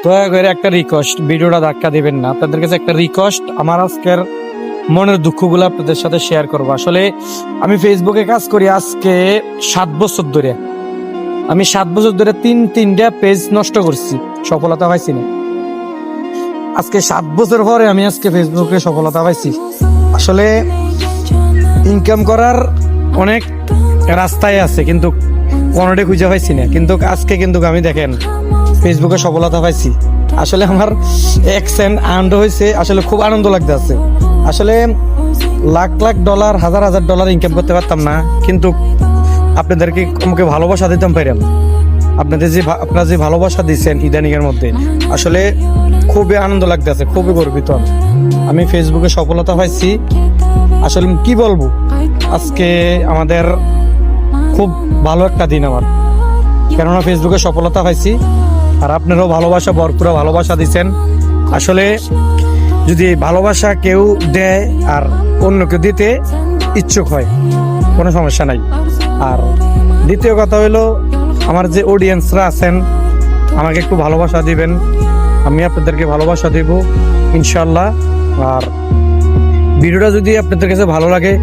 দয়া করে একটা রিকোয়েস্ট, ভিডিওটা ধাক্কা দিবেন না। আপনাদের কাছে একটা রিকোয়েস্ট, আমার আজকের মনের দুঃখগুলো আপনাদের সাথে শেয়ার করবো। আসলে আমি ফেসবুকে কাজ করি আজকে 7 বছর ধরে। আমি 7 বছর ধরে তিনটা পেজ নষ্ট করছি, সফলতা পাইছি না। আজকে 7 বছর পরে আমি আজকে ফেসবুকে সফলতা পাইছি। আসলে ইনকাম করার অনেক রাস্তায় আছে, কিন্তু কোনোটাই খুঁজে পাইছি না। কিন্তু আজকে কিন্তু আমি দেখেন ফেসবুকে সফলতা পাইছি। আসলে আমার এক্সেন্ট আনন্দ হয়েছে, আসলে খুব আনন্দ লাগতে আছে। আসলে লাখ লাখ ডলার, হাজার হাজার ডলার ইনকাম করতে পারতাম না, কিন্তু আপনাদেরকে আমাকে ভালোবাসা দিতাম পাইলাম। আপনারা যে ভালোবাসা দিচ্ছেন ইদানিং এর মধ্যে, আসলে খুবই আনন্দ লাগতে আছে, খুবই গর্বিত আমি ফেসবুকে সফলতা পাইছি। আসলে কি বলবো, আজকে আমাদের খুব ভালো একটা দিন আমার, কেননা ফেসবুকে সফলতা পাইছি। আর আপনারাও ভালোবাসা, ভরপুর ভালোবাসা দিচ্ছেন। আসলে যদি ভালোবাসা কেউ দেয় আর অন্য কেউ দিতে ইচ্ছুক হয়, কোনো সমস্যা নাই। আর দ্বিতীয় কথা হলো, আমার যে অডিয়েন্সরা আছেন আমাকে একটু ভালোবাসা দিবেন, আমি আপনাদেরকে ভালোবাসা দেব ইনশাল্লাহ। আর ভিডিওটা যদি আপনাদের কাছে ভালো লাগে,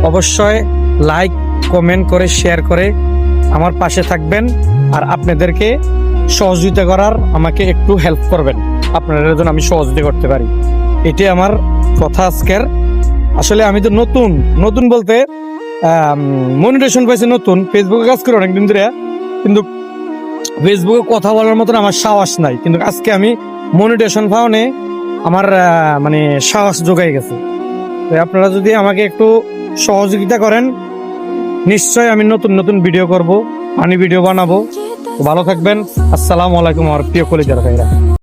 অবশ্যই লাইক, কমেন্ট করে, শেয়ার করে আমার পাশে থাকবেন। আর আপনাদেরকে সহযোগিতা করার আমাকে একটু হেল্প করবেন, আপনাদের জন্য আমি সহযোগিতা করতে পারি। এটাই আমার কথা আজকের। আসলে আমি তো নতুন বলতে মনিটেশন পাইছি নতুন, ফেসবুকে কাজ করি অনেকদিন ধরে, কিন্তু ফেসবুকে কথা বলার মতন আমার সাহস নাই। কিন্তু আজকে আমি মনিটেশন পাওনে আমার মানে সাহস জোগাই গেছে। আপনারা যদি আমাকে একটু সহযোগিতা করেন, নিশ্চয় আমি নতুন ভিডিও করব, ভিডিও বানাবো। ভালো থাকবেন। আসসালামু আলাইকুম আমার প্রিয় কলিজার ভাইরা।